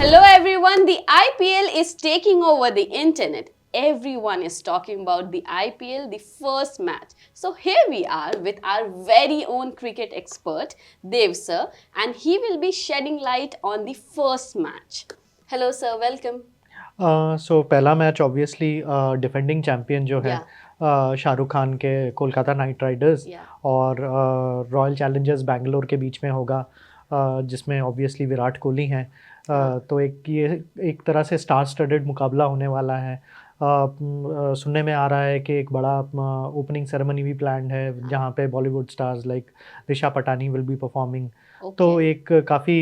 Hello everyone, the IPL is taking over the internet. Everyone is talking about the IPL, the first match. So here we are with our very own cricket expert, Dev sir, and he will be shedding light on the first match. Hello sir, welcome. सो पहला match obviously defending champion जो है Yeah, Shahrukh Khan के Kolkata night Riders yeah, और royal Challengers Bangalore के बीच में होगा, जिसमें obviously Virat Kohli हैं। हाँ, तो ये एक तरह से स्टार स्टडेड मुकाबला होने वाला है। सुनने में आ रहा है कि एक बड़ा ओपनिंग सेरेमनी भी प्लान्ड है, जहाँ पे Bollywood stars like Disha Patani will be performing. तो okay. एक काफ़ी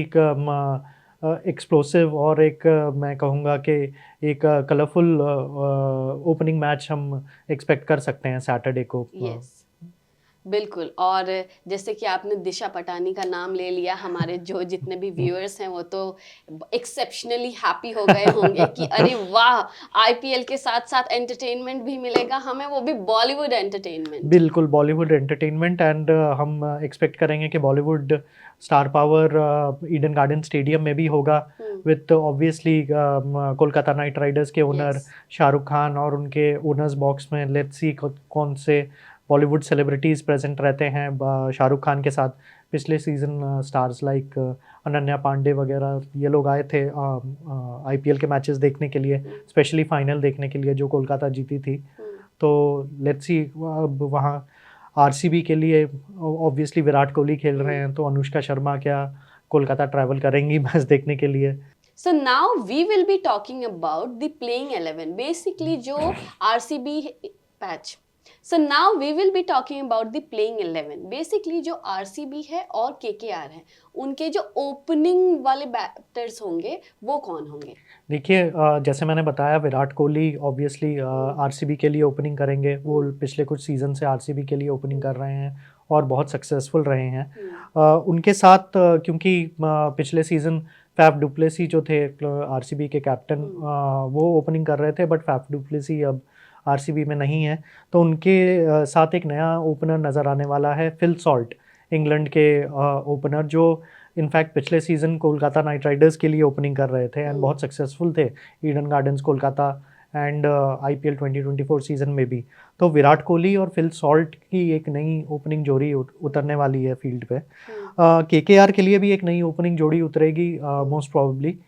एक्सप्लोसिव और एक मैं कहूँगा कि एक कलरफुल ओपनिंग मैच हम एक्सपेक्ट कर सकते हैं सैटरडे को। Yes. बिल्कुल। और जैसे कि आपने दिशा पटानी का नाम ले लिया, हमारे जो जितने भी व्यूअर्स हैं वो तो एक्सेप्शनली हैप्पी हो गए होंगे कि अरे वाह, आईपीएल के साथ साथ एंटरटेनमेंट भी मिलेगा हमें, वो भी बॉलीवुड एंटरटेनमेंट। बिल्कुल बॉलीवुड एंटरटेनमेंट एंड हम एक्सपेक्ट करेंगे कि Bollywood star power Eden garden stadium में भी होगा, with obviously Kolkata night Riders के ओनर यस, शाहरुख खान और उनके ओनर्स बॉक्स में लेट्स सी कौन से बॉलीवुड सेलिब्रिटीज़ प्रेजेंट रहते हैं शाहरुख खान के साथ। पिछले season stars like Ananya Pandey वगैरह ये लोग आए थे आईपीएल के मैचेस देखने के लिए, स्पेशली फाइनल देखने के लिए जो कोलकाता जीती थी। तो लेट्स सी अब वहाँ आरसीबी के लिए ऑब्वियसली विराट कोहली खेल रहे हैं, तो अनुष्का शर्मा क्या कोलकाता ट्रैवल करेंगी मैच देखने के लिए। So now we will be talking about the playing 11, basically जो आरसीबी पैच। So now we will be talking about the playing 11, basically जो आरसीबी है और केकेआर है, उनके जो ओपनिंग वाले बैटर्स होंगे वो कौन होंगे? देखिए जैसे मैंने बताया विराट कोहली ऑब्वियसली आरसीबी के लिए ओपनिंग करेंगे। वो पिछले कुछ सीज़न से आरसीबी के लिए ओपनिंग कर रहे हैं और बहुत सक्सेसफुल रहे हैं। उनके साथ क्योंकि पिछले सीज़न फैफ डुप्लेसी जो थे आरसीबी के कैप्टन, वो ओपनिंग कर रहे थे, बट फैफ डुप्लेसी अब आरसीबी में नहीं है। तो उनके साथ एक नया ओपनर नज़र आने वाला है, फिल सॉल्ट, इंग्लैंड के ओपनर, जो इनफैक्ट पिछले सीज़न कोलकाता नाइट राइडर्स के लिए ओपनिंग कर रहे थे एंड बहुत सक्सेसफुल थे Eden gardens Kolkata and IPL 2024 season में भी। तो विराट कोहली और फिल सॉल्ट की एक नई ओपनिंग जोड़ी उतरने वाली है फील्ड पे। केकेआर के लिए भी एक नई ओपनिंग जोड़ी उतरेगी मोस्ट प्रोबेबली।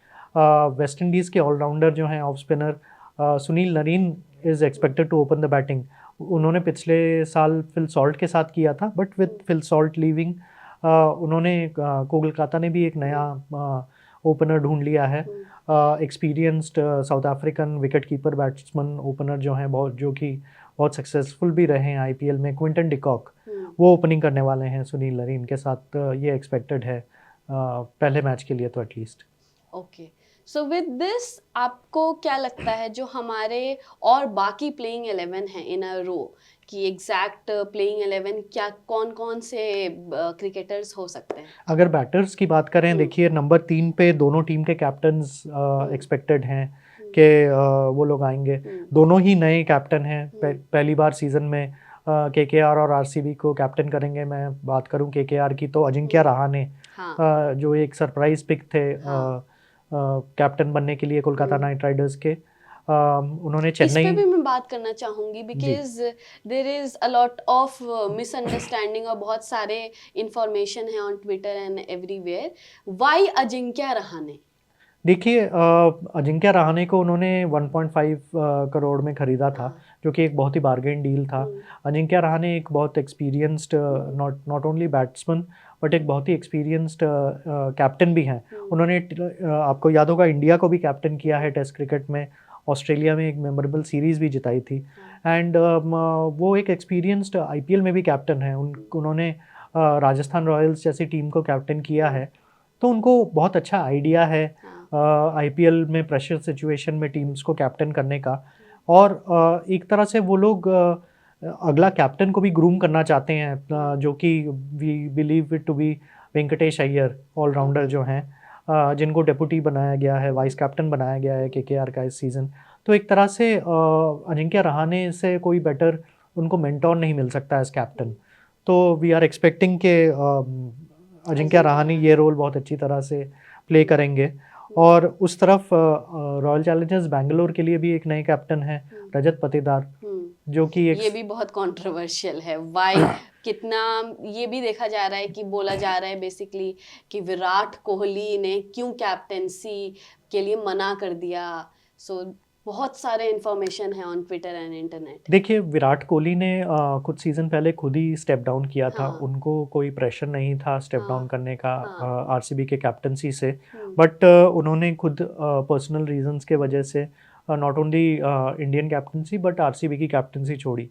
वेस्ट इंडीज़ के ऑलराउंडर जो हैं off spinner Sunil Narine is expected to open the batting. उन्होंने पिछले साल फिल सॉल्ट के साथ किया था, but with Phil Salt leaving उन्होंने कोलकाता ने भी एक नया ओपनर ढूंढ लिया है। Experienced south African wicket keeper batsman opener जो हैं बहुत, जो कि बहुत सक्सेसफुल भी रहे हैं आईपीएल में, क्विंटन डिकॉक, वो ओपनिंग करने वाले हैं सुनील नरीन के साथ। ये एक्सपेक्टेड है पहले मैच के लिए तो at least. Okay, so with this आपको क्या लगता है जो हमारे और बाकी प्लेइंग 11 हैं इन अ रो, कि एग्जैक्ट प्लेइंग 11 क्या कौन कौन से क्रिकेटर्स हो सकते हैं? अगर बैटर्स की बात करें, देखिए नंबर 3 पे दोनों टीम के कैप्टन्स एक्सपेक्टेड हैं कि वो लोग आएंगे। दोनों ही नए कैप्टन हैं, पहली बार सीज़न में केकेआर और आरसीबी को कैप्टन करेंगे। मैं बात करूं केकेआर की तो अजिंक्य रहाणे, हाँ, जो एक सरप्राइज पिक थे कैप्टन बनने के लिए कोलकाता नाइट राइडर्स के। उन्होंने इस पे चेन्नई भी मैं बात करना चाहूंगी जी because there is a lot of misunderstanding और बहुत सारे इंफॉर्मेशन है on Twitter and everywhere. Why Ajinkya Rahane? देखिए अजिंक्य रहाणे को उन्होंने 1.5 करोड़ में ख़रीदा था, जो कि एक बहुत ही बार्गेन डील था। अजिंक्य रहाणे एक बहुत experienced not only batsman but एक बहुत ही एक्सपीरियंस्ड कैप्टन भी हैं। उन्होंने आपको याद होगा इंडिया को भी कैप्टन किया है टेस्ट क्रिकेट में, ऑस्ट्रेलिया में एक मेमोरेबल सीरीज़ भी जिताई थी। एंड वो एक एक्सपीरियंस्ड आईपीएल में भी कैप्टन है। उन्होंने राजस्थान रॉयल्स जैसी टीम को कैप्टन किया है, तो उनको बहुत अच्छा आइडिया है आईपीएल में प्रेशर सिचुएशन में टीम्स को कैप्टन करने का। और एक तरह से वो लोग अगला कैप्टन को भी ग्रूम करना चाहते हैं, जो कि we believe it to be Venkatesh Iyer, allrounder जो हैं, जिनको डेप्यूटी बनाया गया है, वाइस कैप्टन बनाया गया है केकेआर का इस सीज़न। तो एक तरह से अजिंक्य रहाणे से कोई बेटर उनको मेंटोर नहीं मिल सकता एज कैप्टन। तो वी आर एक्सपेक्टिंग के अजिंक्य रहाणे ये रोल बहुत अच्छी तरह से प्ले करेंगे। और उस तरफ रॉयल चैलेंजर्स बैंगलोर के लिए भी एक नए कैप्टन है रजत पाटीदार, जो कि ये भी बहुत कंट्रोवर्शियल है। वाई कितना ये भी देखा जा रहा है कि बोला जा रहा है बेसिकली कि विराट कोहली ने क्यों कैप्टेंसी के लिए मना कर दिया। सो बहुत सारे इंफॉर्मेशन है ऑन ट्विटर एंड इंटरनेट। देखिए, विराट कोहली ने कुछ सीजन पहले खुद ही स्टेप डाउन किया था। हाँ। उनको कोई प्रेशर नहीं था स्टेप हाँ। डाउन करने का हाँ। आरसीबी के कैप्टनसी से, बट उन्होंने खुद पर्सनल रीजंस के वजह से not only Indian captaincy but RCB की कैप्टनसी छोड़ी।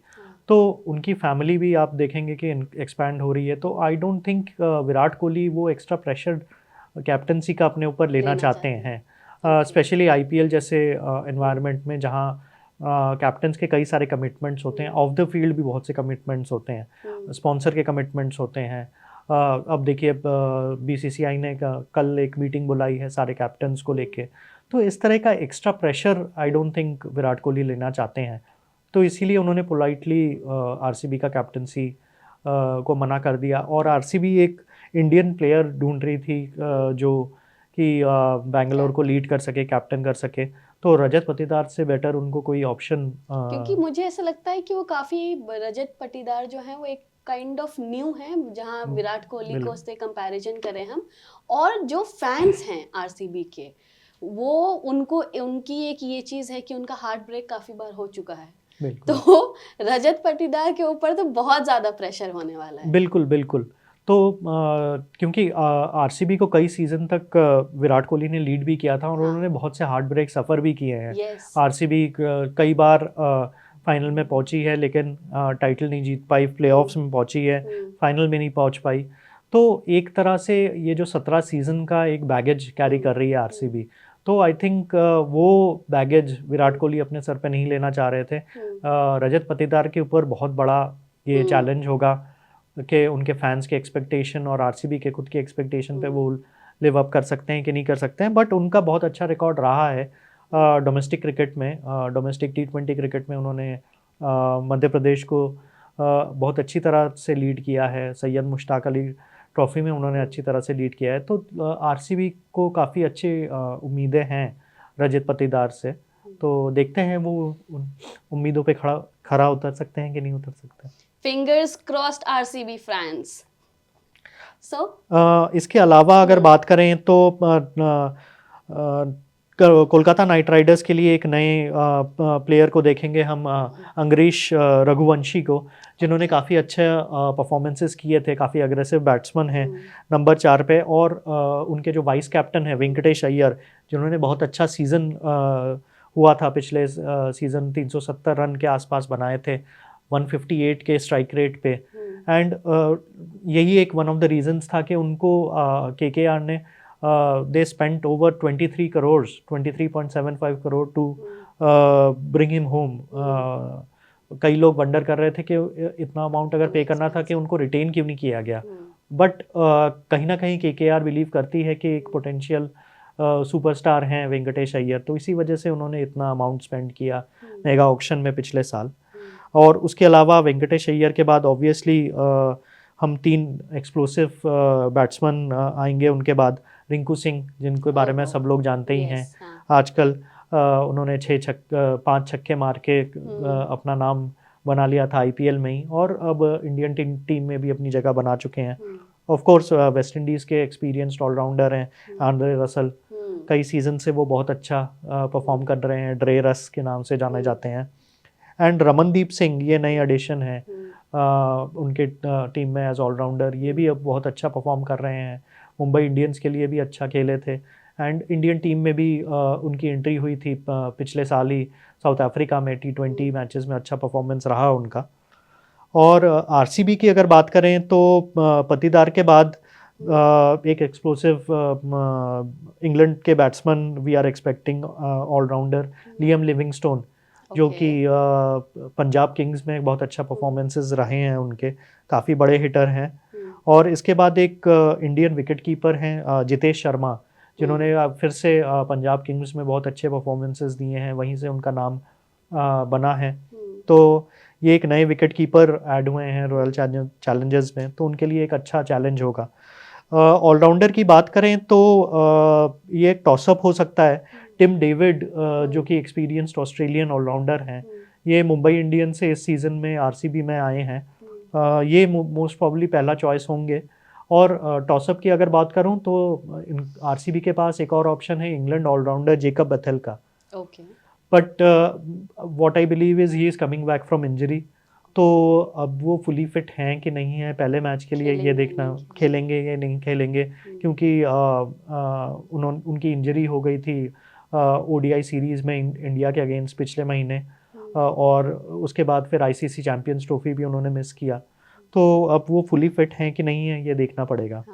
तो उनकी फैमिली भी आप देखेंगे कि एक्सपैंड हो रही है। तो I don't think Virat Kohli वो एक्स्ट्रा प्रेशर कैप्टनसी का अपने ऊपर लेना चाहते हैं, स्पेशली आईपीएल जैसे एनवायरनमेंट में जहाँ कैप्टन्स के कई सारे कमिटमेंट्स होते हैं। ऑफ द फील्ड भी बहुत से कमिटमेंट्स होते हैं, स्पॉन्सर के कमिटमेंट्स होते हैं। अब देखिए, बीसीसीआई ने कल एक मीटिंग बुलाई है सारे कैप्टन्स को लेके। तो इस तरह का extra pressure I don't think Virat Kohli लेना चाहते हैं। तो इसीलिए उन्होंने पोलाइटली आरसीबी का कैप्टनसी को मना कर दिया। और आरसीबी एक इंडियन प्लेयर ढूंढ रही थी जो कि बैंगलोर को लीड कर सके, कैप्टन कर सके। तो रजत पाटीदार से बेटर उनको कोई ऑप्शन, क्योंकि मुझे ऐसा लगता है कि वो काफी, रजत पाटीदार जो है वो एक काइंड ऑफ न्यू है, जहां विराट कोहली को उससे कंपैरिजन करें हम। और जो फैंस हैं आरसीबी के, वो उनको, उनकी एक ये चीज है कि उनका हार्ट ब्रेक काफी बार हो चुका है। तो रजत पाटीदार के ऊपर तो बहुत ज्यादा प्रेशर होने वाला है। बिल्कुल बिल्कुल। तो क्योंकि आरसीबी को कई सीजन तक विराट कोहली ने लीड भी किया था और उन्होंने बहुत से हार्ट ब्रेक सफ़र भी किए हैं। आरसीबी कई बार फाइनल में पहुंची है लेकिन टाइटल नहीं जीत पाई, प्लेऑफ्स में पहुंची है, फाइनल में नहीं पहुंच पाई। तो एक तरह से ये जो 17 सीज़न का एक बैगेज कैरी कर रही है आरसीबी, तो आई थिंक वो बैगेज विराट कोहली अपने सर पे नहीं लेना चाह रहे थे। रजत पाटीदार के ऊपर बहुत बड़ा ये चैलेंज होगा कि उनके फैंस के एक्सपेक्टेशन और आरसीबी के खुद के एक्सपेक्टेशन पे वो लिव अप कर सकते हैं कि नहीं कर सकते हैं। बट उनका बहुत अच्छा रिकॉर्ड रहा है डोमेस्टिक क्रिकेट में, डोमेस्टिक T20 क्रिकेट में उन्होंने मध्य प्रदेश को बहुत अच्छी तरह से लीड किया है। सैयद मुश्ताक अली ट्रॉफी में उन्होंने अच्छी तरह से लीड किया है। तो आरसीबी को काफ़ी अच्छी उम्मीदें हैं रजत पाटीदार से। तो देखते हैं वो उन उम्मीदों पे खरा उतर सकते हैं कि नहीं उतर सकते। Fingers crossed RCB fans. So इसके अलावा अगर बात करें तो कोलकाता नाइट राइडर्स के लिए एक नए प्लेयर को देखेंगे हम, अंगरीश रघुवंशी को, जिन्होंने काफ़ी अच्छे परफॉर्मेंसेस किए थे। काफ़ी अग्रेसिव बैट्समैन हैं नंबर 4 पे। और उनके जो वाइस कैप्टन हैं वेंकटेश अय्यर, जिन्होंने बहुत अच्छा सीज़न हुआ था पिछले सीज़न, 370 रन के आसपास बनाए थे 158 के स्ट्राइक रेट पे। एंड यही एक वन ऑफ द रीजंस था कि उनको केकेआर ने they spent over 23 crore 23.75 crore to bring him home. कई लोग वंडर कर रहे थे कि इतना अमाउंट अगर पे करना था कि उनको रिटेन क्यों नहीं किया गया। बट कहीं ना कहीं केकेआर बिलीव करती है कि एक पोटेंशियल सुपरस्टार हैं वेंकटेश अय्यर, तो इसी वजह से उन्होंने इतना अमाउंट स्पेंड किया मेगा ऑक्शन में पिछले साल। और उसके अलावा वेंकटेश अय्यर के बाद ऑब्वियसली हम 3 एक्सप्लोसिव बैट्समैन आएंगे उनके बाद। रिंकू सिंह, जिनके बारे में सब लोग जानते ही हैं आजकल, उन्होंने 5 छक्के मार के अपना नाम बना लिया था आईपीएल में ही, और अब इंडियन टीम में भी अपनी जगह बना चुके हैं। ऑफ कोर्स वेस्ट इंडीज़ के एक्सपीरियंस्ड ऑलराउंडर हैं आंद्रे रसल, कई सीजन से वो बहुत अच्छा परफॉर्म कर रहे हैं, ड्रे रस के नाम से जाने जाते हैं। एंड रमनदीप सिंह, ये नई एडिशन है उनके टीम में एज ऑलराउंडर, ये भी अब बहुत अच्छा परफॉर्म कर रहे हैं। मुंबई इंडियंस के लिए भी अच्छा खेले थे। एंड इंडियन टीम में भी उनकी एंट्री हुई थी पिछले साल ही साउथ अफ्रीका में, T20 मैचेस में अच्छा परफॉर्मेंस रहा उनका। और आरसीबी की अगर बात करें तो पाटीदार के बाद एक एक्सप्लोसिव इंग्लैंड के batsman we are expecting allrounder Liam Livingstone, जो कि पंजाब किंग्स में बहुत अच्छा परफॉर्मेंसेस रहे हैं उनके, काफ़ी बड़े हिटर हैं। और इसके बाद एक इंडियन विकेट कीपर हैं जितेश शर्मा, जिन्होंने फिर से पंजाब किंग्स में बहुत अच्छे परफॉर्मेंसेस दिए हैं, वहीं से उनका नाम बना है। तो ये एक नए विकेट कीपर ऐड हुए हैं रॉयल चैलेंजर्स में, तो उनके लिए एक अच्छा चैलेंज होगा। ऑलराउंडर की बात करें तो ये एक टॉसअप हो सकता है। टिम डेविड जो कि एक्सपीरियंस्ड ऑस्ट्रेलियन ऑलराउंडर हैं, ये मुंबई इंडियंस से इस सीज़न में आरसीबी में आए हैं। ये मोस्ट प्रॉब्ली पहला चॉइस होंगे। और टॉसअप की अगर बात करूं तो आरसीबी के पास एक और ऑप्शन है इंग्लैंड ऑलराउंडर जेकब बथेल का। Okay. But what I believe is he is coming back from injury. तो अब वो फुली फिट हैं कि नहीं है पहले मैच के लिए ये देखना, खेलेंगे या नहीं खेलेंगे, क्योंकि उनकी इंजरी हो गई थी ओडीआई सीरीज़ में इंडिया के अगेंस्ट पिछले महीने। और उसके बाद फिर आईसीसी चैम्पियंस ट्रॉफी भी उन्होंने मिस किया। तो अब वो फुली फिट हैं कि नहीं है ये देखना पड़ेगा।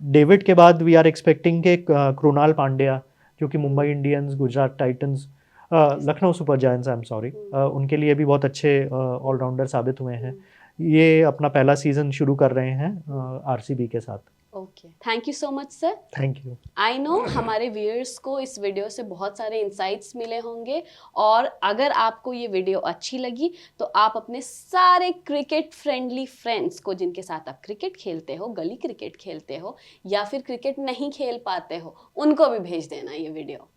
डेविड के बाद वी आर एक्सपेक्टिंग के कृणाल पांड्या जो कि Mumbai Indians, Gujarat Titans, Lucknow super giants, I am sorry, उनके लिए भी बहुत अच्छे ऑलराउंडर साबित हुए हैं। ये अपना पहला सीज़न शुरू कर रहे हैं आरसीबी के साथ। Okay, thank you so much sir. Thank you. I know हमारे व्यूअर्स को इस वीडियो से बहुत सारे इंसाइट्स मिले होंगे, और अगर आपको ये वीडियो अच्छी लगी तो आप अपने सारे क्रिकेट फ्रेंडली फ्रेंड्स को, जिनके साथ आप क्रिकेट खेलते हो, गली क्रिकेट खेलते हो, या फिर क्रिकेट नहीं खेल पाते हो, उनको भी भेज देना ये वीडियो।